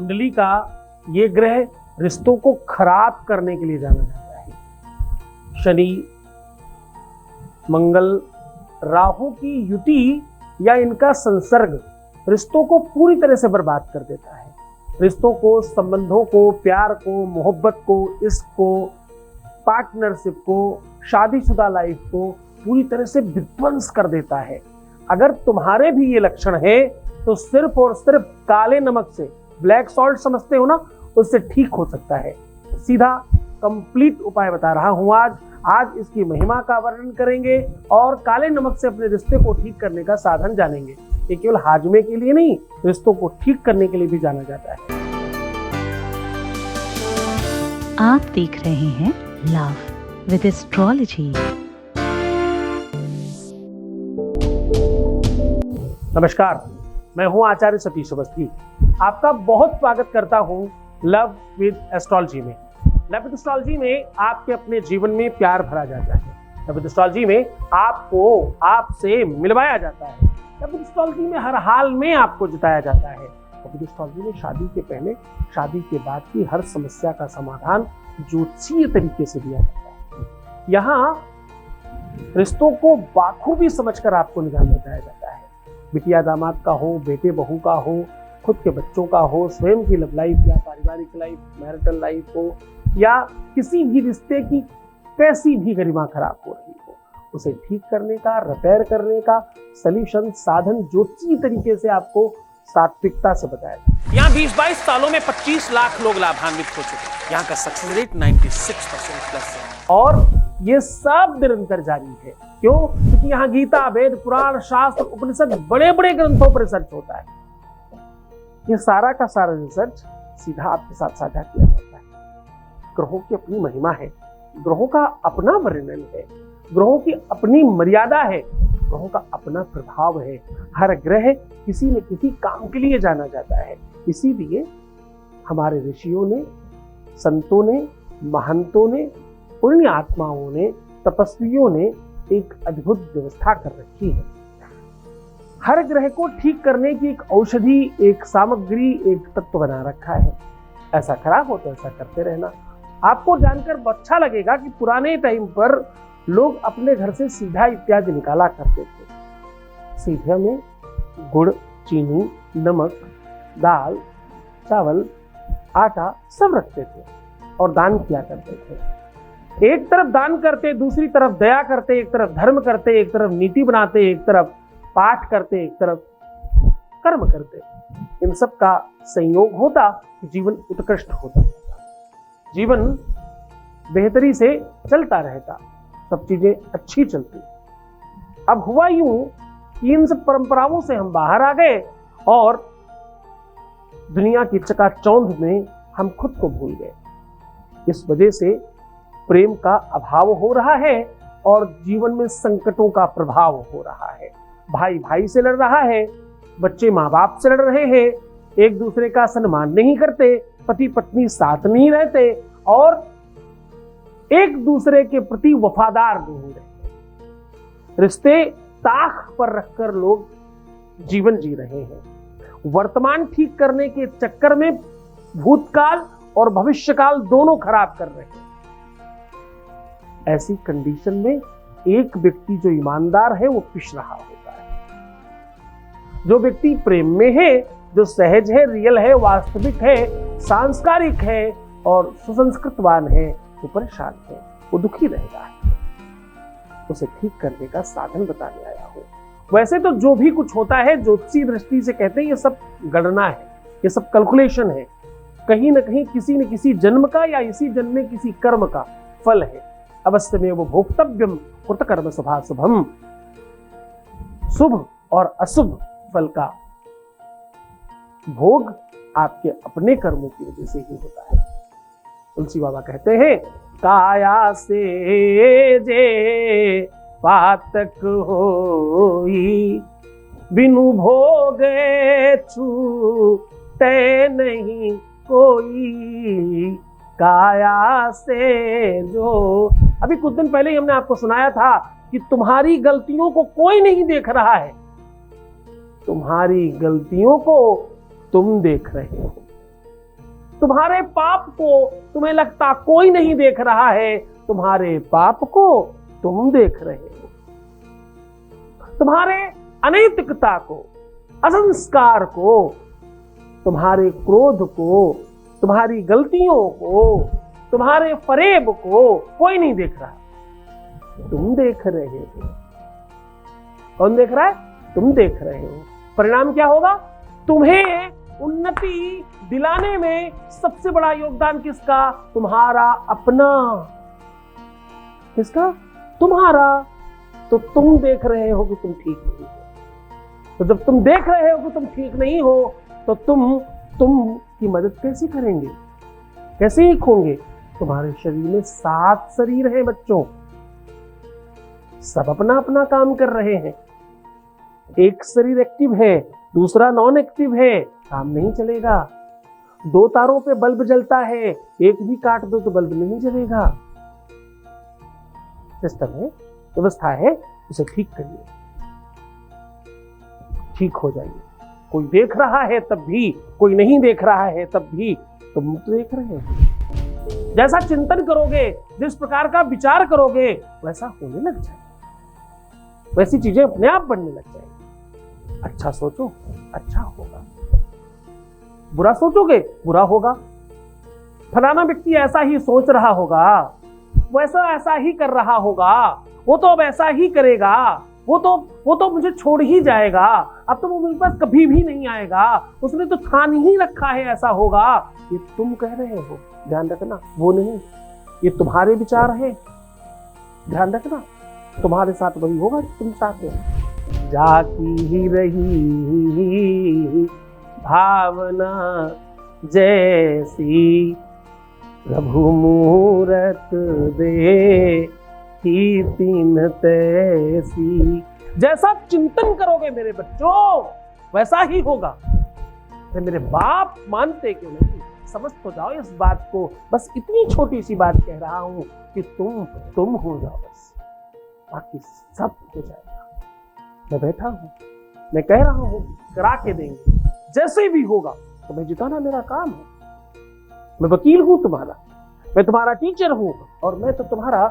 कुंडली का ये ग्रह रिश्तों को खराब करने के लिए जाना जाता है। शनि, मंगल, राहु की युति या इनका संसर्ग रिश्तों को पूरी तरह से बर्बाद कर देता है। रिश्तों को, संबंधों को, प्यार को, मोहब्बत को, इश्क को, पार्टनरशिप को, शादीशुदा लाइफ को पूरी तरह से विध्वंस कर देता है। अगर तुम्हारे भी ये लक्षण है तो सिर्फ और सिर्फ काले नमक से, ब्लैक सॉल्ट समझते हो ना, उससे ठीक हो सकता है। सीधा कंप्लीट उपाय बता रहा हूं आज इसकी महिमा का वर्णन करेंगे और काले नमक से अपने रिश्ते को ठीक करने का साधन जानेंगे। ये केवल हाजमे के लिए नहीं, रिश्तों को ठीक करने के लिए भी जाना जाता है। आप देख रहे हैं लव विद एस्ट्रोलॉजी। नमस्कार, मैं हूं आचार्य सतीश अवस्थी। आपका बहुत स्वागत करता हूं लव विद एस्ट्रोलॉजी में। लव विद एस्ट्रोलॉजी में आपके अपने जीवन में प्यार भरा जाता है। लव विद एस्ट्रोलॉजी में आपको आपसे मिलवाया जाता है। लव विद एस्ट्रोलॉजी में हर हाल में आपको जिताया जाता है। लव विद एस्ट्रोलॉजी में शादी के पहले, शादी के बाद की हर समस्या का समाधान ज्योतिषीय तरीके से दिया जाता है। यहाँ रिश्तों को बाखूबी समझकर आपको निदान बताया जाता है। बिटिया दामाद का हो, बेटे बहू का हो, खुद के बच्चों का हो, स्वयं की लव लाइफ या पारिवारिक लाइफ, मैरिटल लाइफ हो, या किसी भी रिश्ते की कैसी भी गरिमा खराब हो रही हो, उसे ठीक करने का, रिपेयर करने का सॉल्यूशन, साधन ज्योतिषीय तरीके से आपको सात्विकता से बताया जाए। यहाँ 20-22 सालों में 25 लाख लोग लाभान्वित हो चुके हैं। यहाँ का सक्सेस रेट 96% प्लस है और ये सब निरंतर जारी है। क्यों? क्योंकि यहाँ गीता, वेद, पुराण, शास्त्र, उपनिषद, बड़े बड़े ग्रंथों पर रिसर्च होता है। ये सारा का सारा रिसर्च सीधा आपके साथ साझा किया जाता है। ग्रहों की अपनी महिमा है, ग्रहों का अपना वर्णन है, ग्रहों की अपनी मर्यादा है, ग्रहों का अपना प्रभाव है। हर ग्रह किसी न किसी काम के लिए जाना जाता है। इसीलिए हमारे ऋषियों ने, संतों ने, महंतों ने, पुण्य आत्माओं ने, तपस्वियों ने एक अद्भुत व्यवस्था कर रखी है। हर ग्रह को ठीक करने की एक औषधि, एक सामग्री, एक तत्व बना रखा है। ऐसा खराब हो तो ऐसा करते रहना। आपको जानकर अच्छा लगेगा कि पुराने टाइम पर लोग अपने घर से सीधा इत्यादि निकाला करते थे। सीधे में गुड़, चीनी, नमक, दाल, चावल, आटा सब रखते थे और दान किया करते थे। एक तरफ दान करते, दूसरी तरफ दया करते, एक तरफ धर्म करते, एक तरफ नीति बनाते, एक तरफ पाठ करते, एक तरफ कर्म करते। इन सब का संयोग होता कि जीवन उत्कृष्ट होता, जीवन बेहतरी से चलता रहता, सब चीजें अच्छी चलती। अब हुआ यूं कि इन सब परंपराओं से हम बाहर आ गए और दुनिया की चकाचौंध में हम खुद को भूल गए। इस वजह से प्रेम का अभाव हो रहा है और जीवन में संकटों का प्रभाव हो रहा है। भाई भाई से लड़ रहा है, बच्चे माँ बाप से लड़ रहे हैं, एक दूसरे का सम्मान नहीं करते, पति पत्नी साथ नहीं रहते और एक दूसरे के प्रति वफादार नहीं रहते। रिश्ते ताख पर रखकर लोग जीवन जी रहे हैं। वर्तमान ठीक करने के चक्कर में भूतकाल और भविष्यकाल दोनों खराब कर रहे हैं। ऐसी कंडीशन में एक व्यक्ति जो ईमानदार है वो पिस रहा होता है। जो व्यक्ति प्रेम में है, जो सहज है, रियल है, वास्तविक है, सांस्कारिक है और सुसंस्कृतवान है, वो परेशान है, वो दुखी रह रहा है। उसे ठीक करने का साधन बताने आया हूं। वैसे तो जो भी कुछ होता है ज्योतिषीय दृष्टि से कहते हैं ये सब गणना है, ये सब कैलकुलेशन है। कहीं न कहीं किसी न किसी जन्म का या इसी जन्म में किसी कर्म का फल है। अवश्य में वो भोक्तव्यम कृतकर्म शुभाशुभम, शुभ और अशुभ फल का भोग आपके अपने कर्मों की वजह से ही होता है। तुलसी बाबा कहते हैं, काया से जे पातक होई, बिनु भोगे छूटे नहीं कोई, काया से जो। अभी कुछ दिन पहले ही हमने आपको सुनाया था कि तुम्हारी गलतियों को कोई नहीं देख रहा है, तुम्हारी गलतियों को तुम देख रहे हो। तुम्हारे पाप को तुम्हें लगता कोई नहीं देख रहा है, तुम्हारे पाप को तुम देख रहे हो। तुम्हारे अनैतिकता को, असंस्कार को, तुम्हारे क्रोध को, तुम्हारी गलतियों को, तुम्हारे फरेब को कोई नहीं देख रहा, तुम देख रहे हो। कौन देख रहा है? तुम देख रहे हो। परिणाम क्या होगा? तुम्हें उन्नति दिलाने में सबसे बड़ा योगदान किसका? तुम्हारा अपना। किसका? तुम्हारा। तो तुम देख रहे हो कि तुम ठीक नहीं हो। तो जब तुम देख रहे हो कि तुम ठीक नहीं हो, तो तुम की मदद कैसे करेंगे? कैसे एक होंगे? तुम्हारे शरीर में 7 शरीर हैं बच्चों, सब अपना अपना काम कर रहे हैं। एक शरीर एक्टिव है, दूसरा नॉन एक्टिव है, काम नहीं चलेगा। 2 तारों पे बल्ब जलता है, एक भी काट दो तो बल्ब नहीं जलेगा। सिस्टम है, व्यवस्था है, उसे ठीक करिए, ठीक हो जाइए। कोई देख रहा है तब भी, कोई नहीं देख रहा है तब भी, तुम तो देख रहे हो। जैसा चिंतन करोगे, जिस प्रकार का विचार करोगे, वैसा होने लग जाएगा, वैसी चीजें अपने आप बनने लग जाएगी। अच्छा सोचो, अच्छा होगा। बुरा सोचोगे, बुरा होगा। फलाना व्यक्ति ऐसा ही सोच रहा होगा, वैसा ऐसा ही कर रहा होगा, वो तो अब ऐसा ही करेगा, वो तो मुझे छोड़ ही जाएगा, अब तो वो मेरे पास कभी भी नहीं आएगा, उसने तो ठान ही रखा है ऐसा होगा। ये तुम कह रहे हो, ध्यान रखना, वो नहीं। ये तुम्हारे विचार हैं, ध्यान रखना। तुम्हारे साथ वही होगा जो तुम चाहते हो। जाकी ही रही भावना जैसी, प्रभु मूरत दे ही तीन तैसी। जैसा चिंतन करोगे मेरे बच्चों, वैसा ही होगा। तो मेरे बाप मानते क्यों नहीं? समझ तो जाओ इस बात को। बस इतनी छोटी सी बात कह रहा हूं कि तुम हो जाओ, बस बाकी सब हो जाएगा। मैं बैठा हूं, मैं कह रहा हूं, करा के देंगे। जैसे भी होगा तुम्हें जिताना मेरा काम है। मैं वकील हूं तुम्हारा, मैं तुम्हारा टीचर हूं, और मैं तो तुम्हारा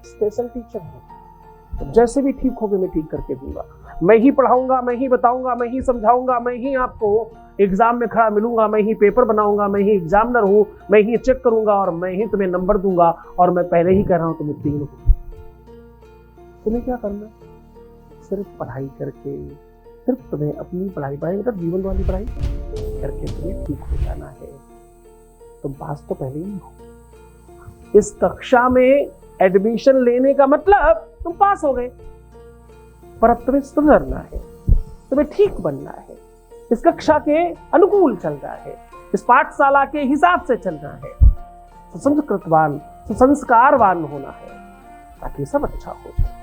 स्पेशल टीचर हूं। तो जैसे भी ठीक होगे मैं ठीक करके दूंगा। मैं ही पढ़ाऊंगा, मैं ही बताऊंगा, मैं ही समझाऊंगा, मैं ही आपको एग्जाम में खड़ा मिलूंगा, मैं ही पेपर बनाऊंगा, मैं ही एग्जामिनर हूं, मैं ही चेक करूंगा, और मैं ही तुम्हें नंबर दूंगा। और मैं पहले ही कह रहा हूं तुम उत्तीर्ण हो। तुम्हें क्या करना? सिर्फ पढ़ाई करके, सिर्फ तुम्हें अपनी पढ़ाई मतलब जीवन वाली पढ़ाई करके तुम्हें ठीक हो जाना है। तुम पास तो पहले ही हो। इस कक्षा में एडमिशन लेने का मतलब तुम पास हो गए, पर अब तुम्हें सुधरना है, तुम्हें ठीक बनना है, इस कक्षा के अनुकूल चलना है, इस पाठशाला के हिसाब से चलना है, सुसंस्कृतवान, सुसंस्कारवान होना है, ताकि सब अच्छा हो जाए।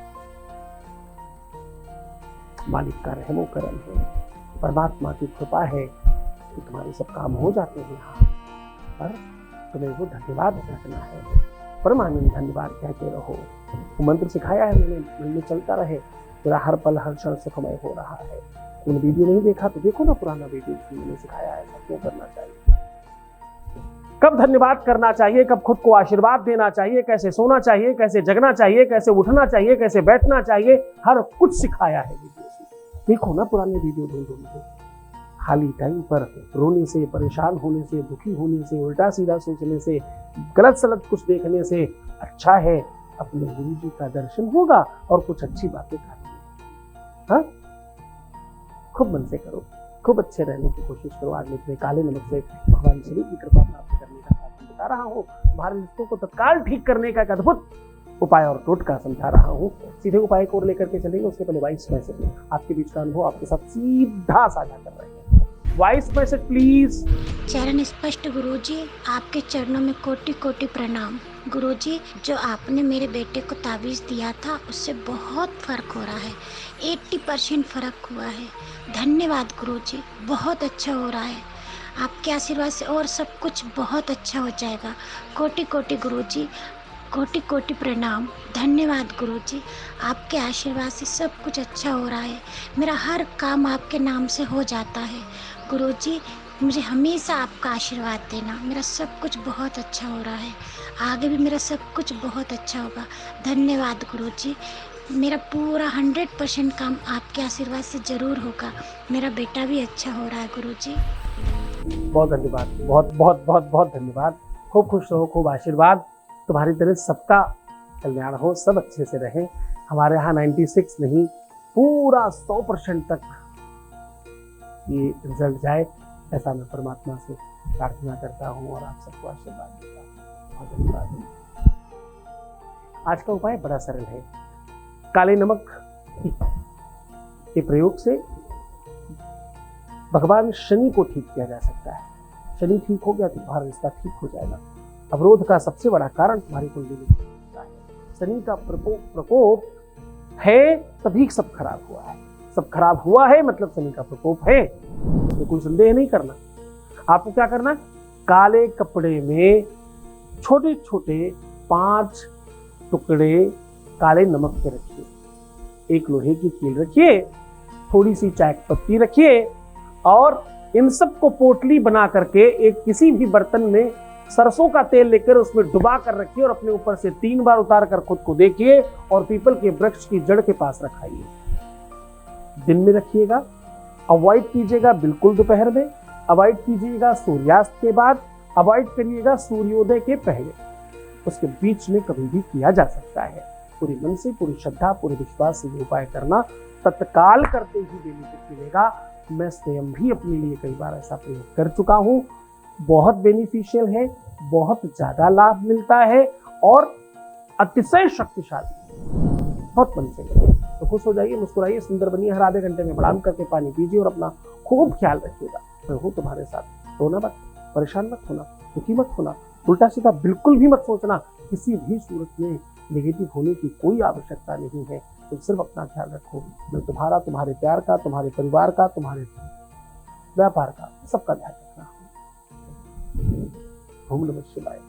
मालिक का रहमो करम है, परमात्मा की कृपा है कि तुम्हारे सब काम हो जाते हैं यहाँ पर। तुम्हें वो धन्यवाद रखना है, परमानंद धन्यवाद कहते रहो। वो मंत्र सिखाया है मैंने, मन में चलता रहे, तेरा हर पल हर क्षण सुखमय हो रहा है। तुमने वीडियो नहीं देखा तो देखो ना पुराना वीडियो, मैंने सिखाया है क्यों करना चाहिए, कब धन्यवाद करना चाहिए, कब खुद को आशीर्वाद देना चाहिए, कैसे सोना चाहिए, कैसे जगना चाहिए, कैसे उठना चाहिए, कैसे बैठना चाहिए, हर कुछ सिखाया है वीडियो से। देखो ना पुराने वीडियो ढूंढ के। खाली टाइम पर रोने से, परेशान होने से, दुखी होने से, उल्टा सीधा सोचने से, गलत सलत कुछ देखने से अच्छा है अपने गुरु जी का दर्शन होगा और कुछ अच्छी बातें करनी। हाँ, खूब मन से करो, खूब अच्छे रहने की कोशिश करो। आज मैं तुम्हें काले नमक से भगवान शरीर की कृपा प्राप्त करने का साधन बता रहा हूँ। हमारे रिश्तों को तत्काल ठीक करने का एक अद्भुत उपाय और टोटका समझा रहा हूँ। सीधे उपाय को लेकर के चलेंगे, उसके पहले वॉइस मैसेज आपके बीच का अनुभव आपके साथ सीधा साझा कर रहे हैं। Voice message please. चरण स्पष्ट गुरुजी, आपके चरणों में कोटि कोटि प्रणाम। गुरुजी, जो आपने मेरे बेटे को ताबीज़ दिया था उससे बहुत फ़र्क हो रहा है, 80% फ़र्क हुआ है। धन्यवाद गुरुजी, बहुत अच्छा हो रहा है। आपके आशीर्वाद से और सब कुछ बहुत अच्छा हो जाएगा। कोटि कोटि गुरुजी, कोटि कोटि प्रणाम। धन्यवाद गुरुजी, आपके आशीर्वाद से सब कुछ अच्छा हो रहा है। मेरा हर काम आपके नाम से हो जाता है। गुरुजी, मुझे हमेशा आपका आशीर्वाद देना। मेरा सब कुछ बहुत अच्छा हो रहा है, आगे भी मेरा सब कुछ बहुत अच्छा होगा। धन्यवाद गुरुजी। मेरा पूरा 100% काम आपके आशीर्वाद से ज़रूर होगा। मेरा बेटा भी अच्छा हो रहा है गुरुजी। बहुत धन्यवाद, बहुत बहुत बहुत बहुत धन्यवाद। खूब खुश रहो, खूब आशीर्वाद। तुम्हारी तरह सबका कल्याण हो, सब अच्छे से रहें। हमारे यहाँ 96 नहीं, पूरा 100% तक ये रिजल्ट जाए, ऐसा मैं परमात्मा से प्रार्थना करता हूँ और आप सबको आशीर्वाद देता हूँ। बहुत धन्यवाद। आज का उपाय बड़ा सरल है। काले नमक के प्रयोग से भगवान शनि को ठीक किया जा सकता है। शनि ठीक हो गया तो तुम्हारा रिश्ता ठीक हो जाएगा। अवरोध का सबसे बड़ा कारण तुम्हारी कुंडली में होता है। शनि का प्रकोप है, तभी सब खराब हुआ है। सब खराब हुआ है मतलब शनि का प्रकोप है, इसमें कोई संदेह नहीं करना। आपको क्या करना, काले कपड़े में छोटे छोटे 5 टुकड़े काले नमक के रखिए, एक लोहे की कील रखिए, थोड़ी सी चाय की पत्ती रखिए और इन सब को पोटली बना करके एक किसी भी बर्तन में सरसों का तेल लेकर उसमें डुबा कर रखिए और अपने ऊपर से 3 बार उतार कर खुद को देखिए और पीपल के वृक्ष की जड़ के पास रखाइए। दिन में रखिएगा, अवॉइड कीजिएगा बिल्कुल दोपहर में, अवॉइड कीजिएगा सूर्यास्त के बाद, अवॉइड करिएगा सूर्योदय के पहले। उसके बीच में कभी भी किया जा सकता है। पूरी मन से, पूरी श्रद्धा, पूरे विश्वास से ये उपाय करना, तत्काल करते ही बेनिफिट मिलेगा। मैं स्वयं भी अपने लिए कई बार ऐसा प्रयोग कर चुका हूँ, बहुत बेनिफिशियल है, बहुत ज्यादा लाभ मिलता है और अतिशय शक्तिशाली। बहुत मन से करें तो खुश हो जाइए, मुस्कुराइए, सुंदर बनिए। हर आधे घंटे में बढ़ाम करके पानी पीजिए और अपना खूब ख्याल रखिएगा। मैं हूँ तुम्हारे साथ। रोना मत, परेशान मत होना, दुखी मत होना, उल्टा सीधा बिल्कुल भी मत सोचना। किसी भी सूरत में नेगेटिव होने की कोई आवश्यकता नहीं है। तुम सिर्फ अपना ख्याल रखो। मैं तुम्हारा, तुम्हारे प्यार का, तुम्हारे परिवार का, तुम्हारे व्यापार का, सबका ध्यान रखना। ओम नमः शिवाय।